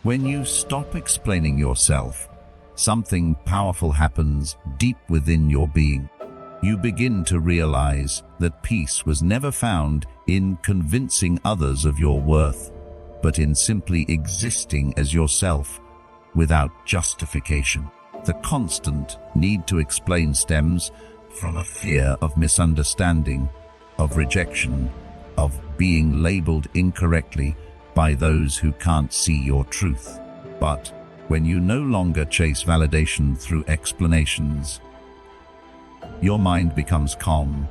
When you stop explaining yourself, something powerful happens deep within your being. You begin to realize that peace was never found in convincing others of your worth, but in simply existing as yourself without justification. The constant need to explain stems from a fear of misunderstanding, of rejection, of being labeled incorrectly by those who can't see your truth. But when you no longer chase validation through explanations, your mind becomes calm.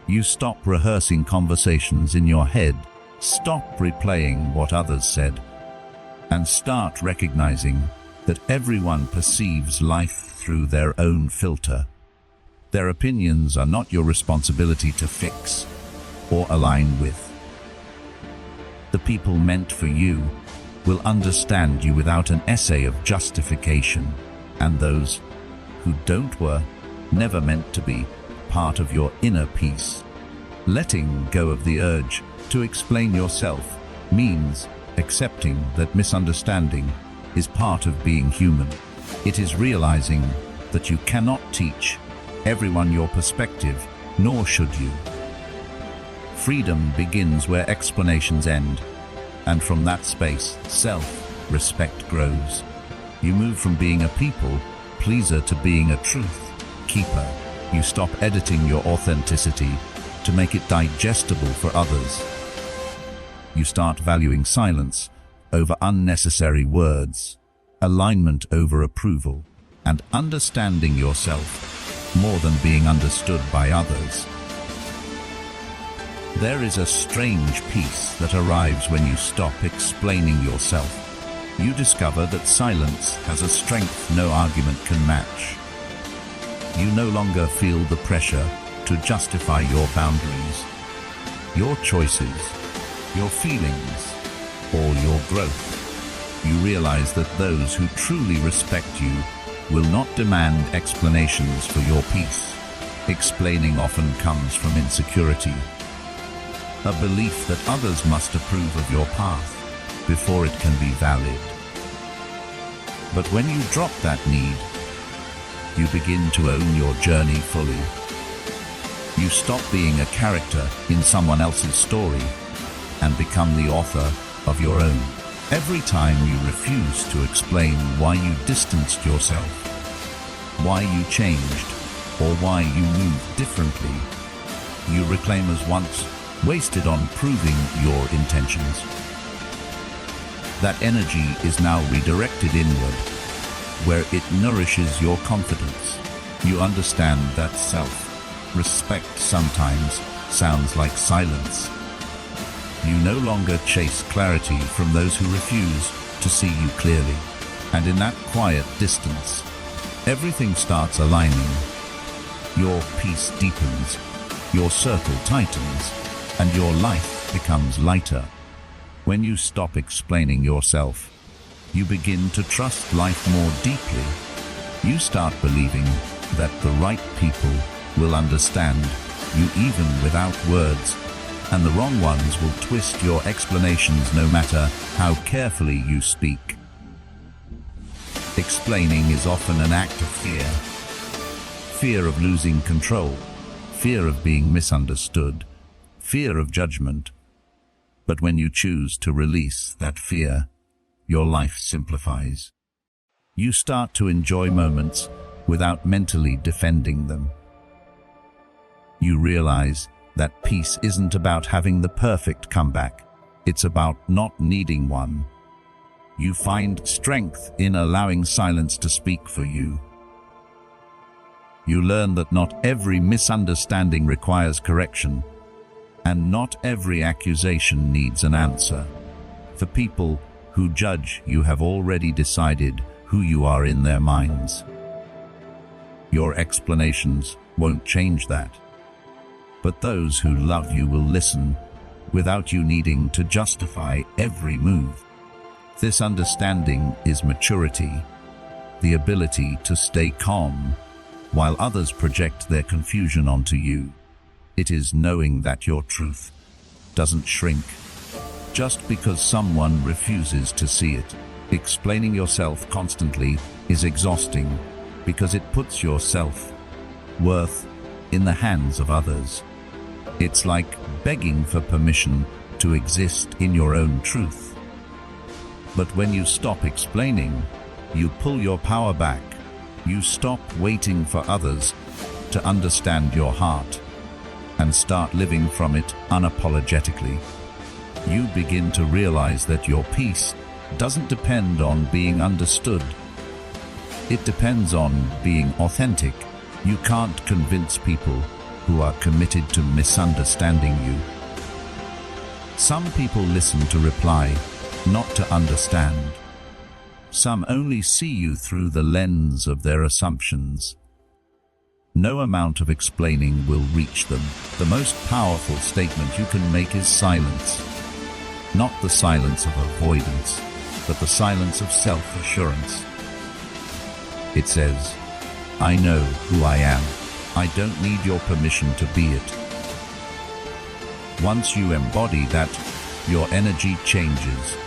You stop rehearsing conversations in your head, stop replaying what others said, and start recognizing that everyone perceives life through their own filter. Their opinions are not your responsibility to fix or align with. The people meant for you will understand you without an essay of justification, and those who don't were never meant to be part of your inner peace. Letting go of the urge to explain yourself means accepting that misunderstanding is part of being human. It is realizing that you cannot teach everyone your perspective, nor should you. Freedom begins where explanations end, and from that space, self-respect grows. You move from being a people pleaser to being a truth keeper. You stop editing your authenticity to make it digestible for others. You start valuing silence over unnecessary words, alignment over approval, and understanding yourself more than being understood by others. There is a strange peace that arrives when you stop explaining yourself. You discover that silence has a strength no argument can match. You no longer feel the pressure to justify your boundaries, your choices, your feelings, or your growth. You realize that those who truly respect you will not demand explanations for your peace. Explaining often comes from insecurity, a belief that others must approve of your path before it can be valid. But when you drop that need, you begin to own your journey fully. You stop being a character in someone else's story and become the author of your own. Every time you refuse to explain why you distanced yourself, why you changed, or why you moved differently, you reclaim as once wasted on proving your intentions. That energy is now redirected inward, where it nourishes your confidence. You understand that self-respect sometimes sounds like silence. You no longer chase clarity from those who refuse to see you clearly. And in that quiet distance, everything starts aligning. Your peace deepens, your circle tightens, and your life becomes lighter. When you stop explaining yourself, you begin to trust life more deeply. You start believing that the right people will understand you even without words, and the wrong ones will twist your explanations no matter how carefully you speak. Explaining is often an act of fear. Fear of losing control, fear of being misunderstood, fear of judgment. But when you choose to release that fear, your life simplifies. You start to enjoy moments without mentally defending them. You realize that peace isn't about having the perfect comeback. It's about not needing one. You find strength in allowing silence to speak for you. You learn that not every misunderstanding requires correction, and not every accusation needs an answer. For people who judge, you have already decided who you are in their minds. Your explanations won't change that. But those who love you will listen without you needing to justify every move. This understanding is maturity, the ability to stay calm while others project their confusion onto you. It is knowing that your truth doesn't shrink just because someone refuses to see it. Explaining yourself constantly is exhausting because it puts your self-worth in the hands of others. It's like begging for permission to exist in your own truth. But when you stop explaining, you pull your power back. You stop waiting for others to understand your heart and start living from it unapologetically. You begin to realize that your peace doesn't depend on being understood. It depends on being authentic. You can't convince people who are committed to misunderstanding you. Some people listen to reply, not to understand. Some only see you through the lens of their assumptions. No amount of explaining will reach them. The most powerful statement you can make is silence. Not the silence of avoidance, but the silence of self-assurance. It says, I know who I am. I don't need your permission to be it. Once you embody that, your energy changes.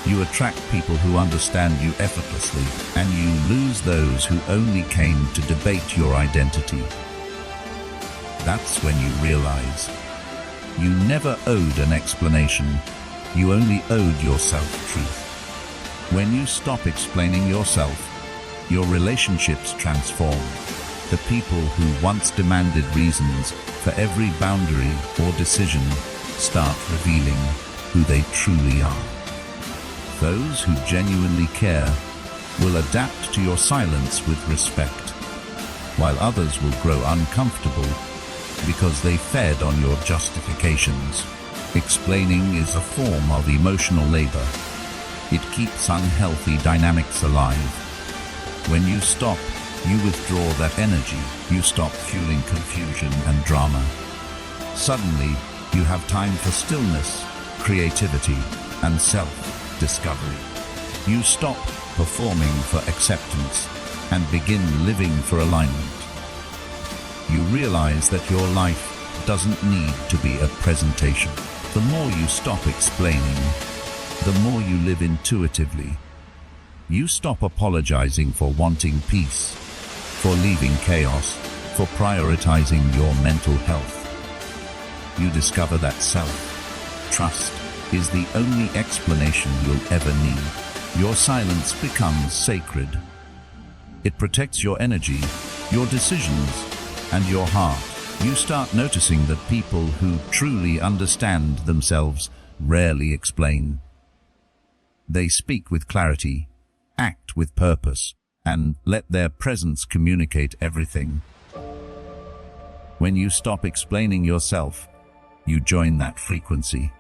You attract people who understand you effortlessly, and you lose those who only came to debate your identity. That's when you realize you never owed an explanation. You only owed yourself truth. When you stop explaining yourself, your relationships transform. The people who once demanded reasons for every boundary or decision start revealing who they truly are. Those who genuinely care will adapt to your silence with respect, while others will grow uncomfortable because they fed on your justifications. Explaining is a form of emotional labor. It keeps unhealthy dynamics alive. When you stop, you withdraw that energy. You stop fueling confusion and drama. Suddenly, you have time for stillness, creativity, and self-discovery. You stop performing for acceptance and begin living for alignment. You realize that your life doesn't need to be a presentation. The more you stop explaining, the more you live intuitively. You stop apologizing for wanting peace, for leaving chaos, for prioritizing your mental health. You discover that self-trust is the only explanation you'll ever need. Your silence becomes sacred. It protects your energy, your decisions, and your heart. You start noticing that people who truly understand themselves rarely explain. They speak with clarity, act with purpose, and let their presence communicate everything. When you stop explaining yourself, you join that frequency.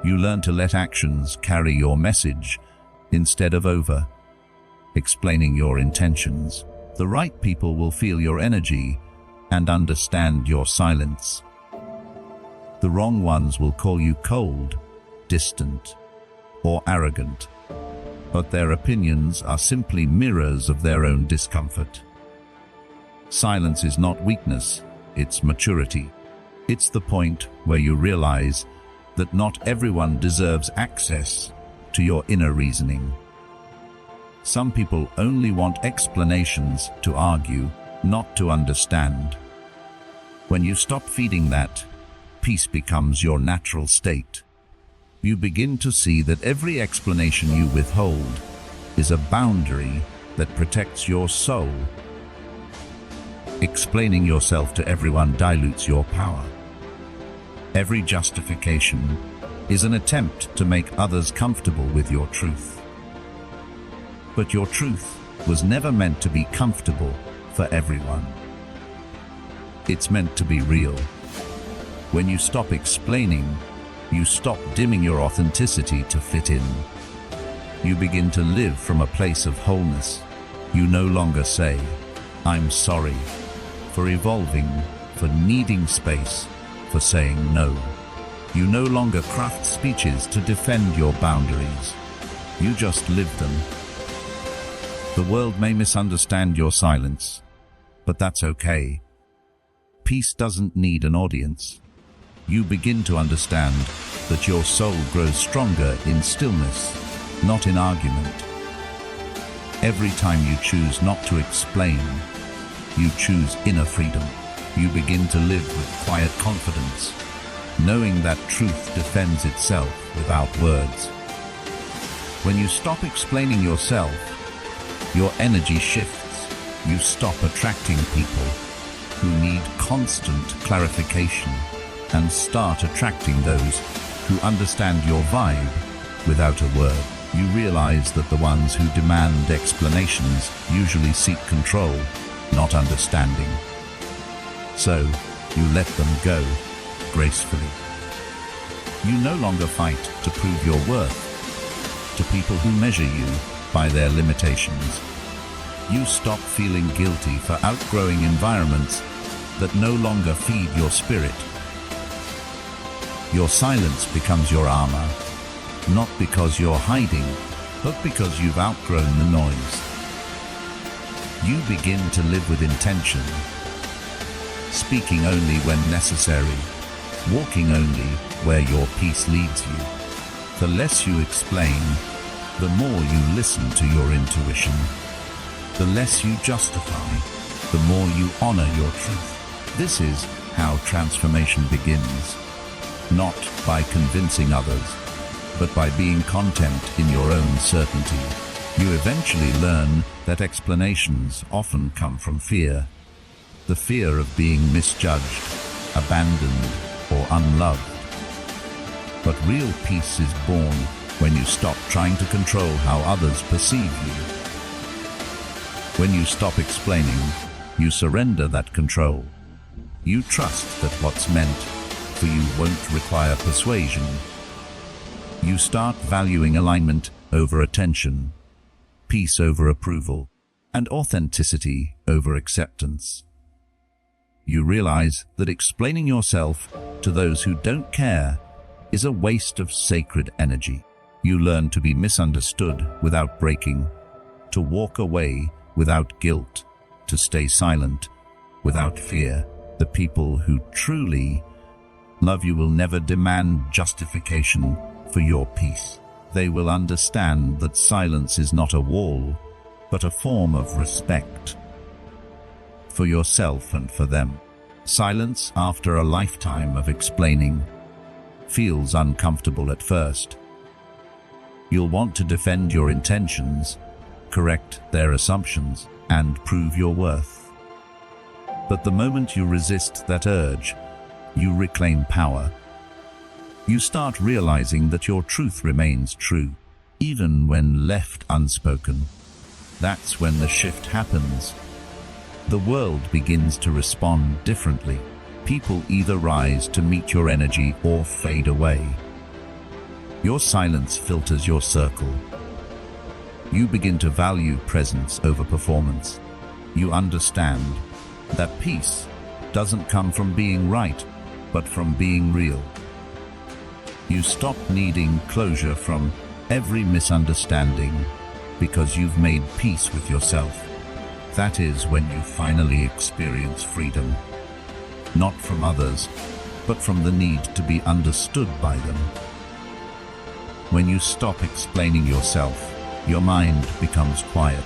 You learn to let actions carry your message instead of over-explaining your intentions. The right people will feel your energy and understand your silence. The wrong ones will call you cold, distant, or arrogant, but their opinions are simply mirrors of their own discomfort. Silence is not weakness, it's maturity. It's the point where you realize that not everyone deserves access to your inner reasoning. Some people only want explanations to argue, not to understand. When you stop feeding that, peace becomes your natural state. You begin to see that every explanation you withhold is a boundary that protects your soul. Explaining yourself to everyone dilutes your power. Every justification is an attempt to make others comfortable with your truth. But your truth was never meant to be comfortable for everyone. It's meant to be real. When you stop explaining, you stop dimming your authenticity to fit in. You begin to live from a place of wholeness. You no longer say, "I'm sorry," for evolving, for needing space, for saying no. You no longer craft speeches to defend your boundaries. You just live them. The world may misunderstand your silence, but that's okay. Peace doesn't need an audience. You begin to understand that your soul grows stronger in stillness, not in argument. Every time you choose not to explain, you choose inner freedom. You begin to live with quiet confidence, knowing that truth defends itself without words. When you stop explaining yourself, your energy shifts. You stop attracting people who need constant clarification and start attracting those who understand your vibe without a word. You realize that the ones who demand explanations usually seek control, not understanding. So, you let them go gracefully. You no longer fight to prove your worth to people who measure you by their limitations. You stop feeling guilty for outgrowing environments that no longer feed your spirit. Your silence becomes your armor, not because you're hiding, but because you've outgrown the noise. You begin to live with intention, speaking only when necessary, walking only where your peace leads you. The less you explain, the more you listen to your intuition. The less you justify, the more you honor your truth. This is how transformation begins, not by convincing others, but by being content in your own certainty. You eventually learn that explanations often come from fear. The fear of being misjudged, abandoned, or unloved. But real peace is born when you stop trying to control how others perceive you. When you stop explaining, you surrender that control. You trust that what's meant for you won't require persuasion. You start valuing alignment over attention, peace over approval, and authenticity over acceptance. You realize that explaining yourself to those who don't care is a waste of sacred energy. You learn to be misunderstood without breaking, to walk away without guilt, to stay silent without fear. The people who truly love you will never demand justification for your peace. They will understand that silence is not a wall, but a form of respect for yourself and for them. Silence after a lifetime of explaining feels uncomfortable at first. You'll want to defend your intentions, correct their assumptions, and prove your worth. But the moment you resist that urge, you reclaim power. You start realizing that your truth remains true, even when left unspoken. That's when the shift happens. The world begins to respond differently. People either rise to meet your energy or fade away. Your silence filters your circle. You begin to value presence over performance. You understand that peace doesn't come from being right, but from being real. You stop needing closure from every misunderstanding because you've made peace with yourself. That is when you finally experience freedom, not from others, but from the need to be understood by them. When you stop explaining yourself, your mind becomes quiet.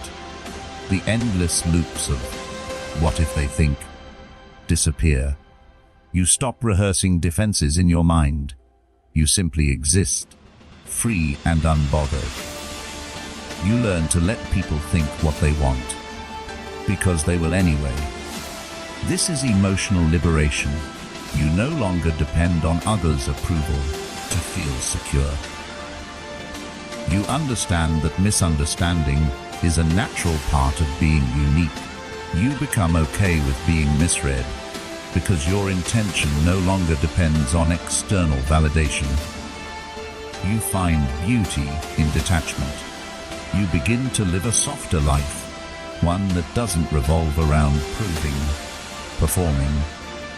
The endless loops of "what if they think" disappear. You stop rehearsing defenses in your mind. You simply exist, free and unbothered. You learn to let people think what they want, because they will anyway. This is emotional liberation. You no longer depend on others' approval to feel secure. You understand that misunderstanding is a natural part of being unique. You become okay with being misread because your intention no longer depends on external validation. You find beauty in detachment. You begin to live a softer life, one that doesn't revolve around proving, performing,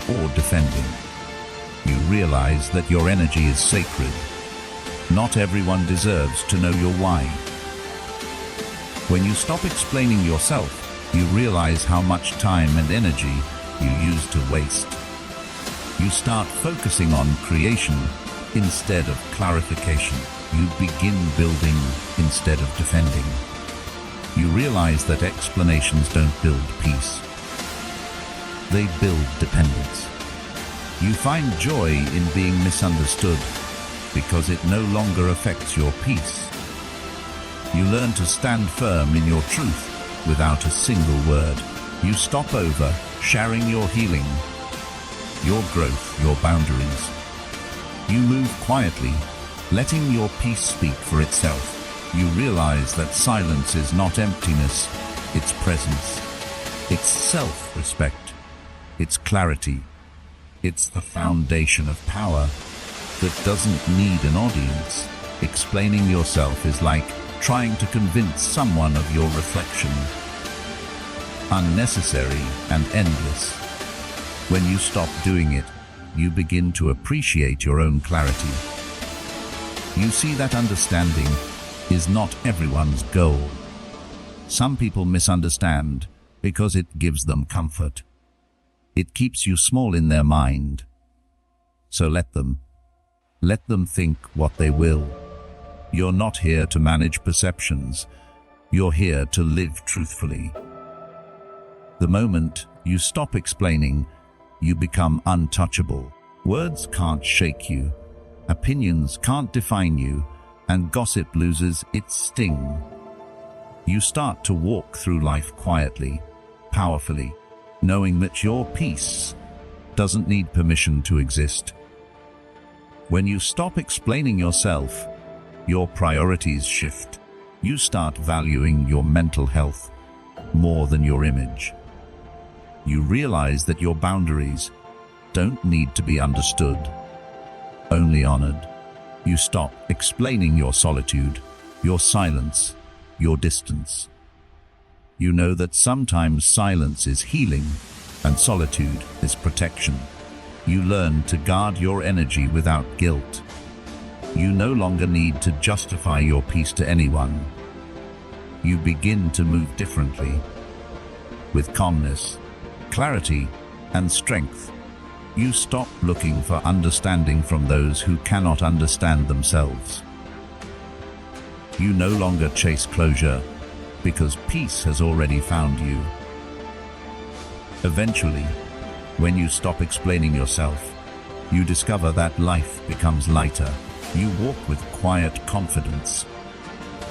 or defending. You realize that your energy is sacred. Not everyone deserves to know your why. When you stop explaining yourself, you realize how much time and energy you used to waste. You start focusing on creation instead of clarification. You begin building instead of defending. You realize that explanations don't build peace. They build dependence. You find joy in being misunderstood because it no longer affects your peace. You learn to stand firm in your truth without a single word. You stop over sharing your healing, your growth, your boundaries. You move quietly, letting your peace speak for itself. You realize that silence is not emptiness, it's presence. It's self-respect. It's clarity. It's the foundation of power that doesn't need an audience. Explaining yourself is like trying to convince someone of your reflection. Unnecessary and endless. When you stop doing it, you begin to appreciate your own clarity. You see that understanding is not everyone's goal. Some people misunderstand because it gives them comfort. It keeps you small in their mind. So let them think what they will. You're not here to manage perceptions. You're here to live truthfully. The moment you stop explaining, you become untouchable. Words can't shake you, opinions can't define you, and gossip loses its sting. You start to walk through life quietly, powerfully, knowing that your peace doesn't need permission to exist. When you stop explaining yourself, your priorities shift. You start valuing your mental health more than your image. You realize that your boundaries don't need to be understood, only honored. You stop explaining your solitude, your silence, your distance. You know that sometimes silence is healing and solitude is protection. You learn to guard your energy without guilt. You no longer need to justify your peace to anyone. You begin to move differently, with calmness, clarity, and strength. You stop looking for understanding from those who cannot understand themselves. You no longer chase closure because peace has already found you. Eventually, when you stop explaining yourself, you discover that life becomes lighter. You walk with quiet confidence.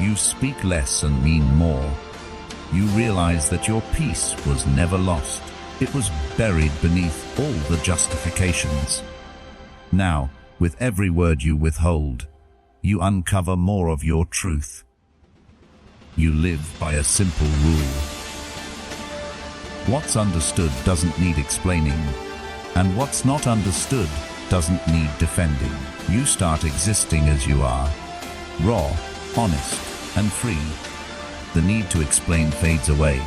You speak less and mean more. You realize that your peace was never lost. It was buried beneath all the justifications. Now, with every word you withhold, you uncover more of your truth. You live by a simple rule. What's understood doesn't need explaining, and what's not understood doesn't need defending. You start existing as you are, raw, honest, and free. The need to explain fades away,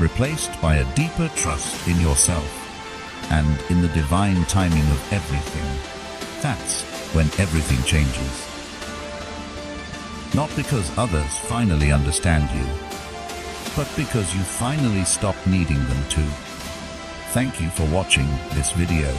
replaced by a deeper trust in yourself and in the divine timing of everything. That's when everything changes. Not because others finally understand you, but because you finally stop needing them to. Thank you for watching this video.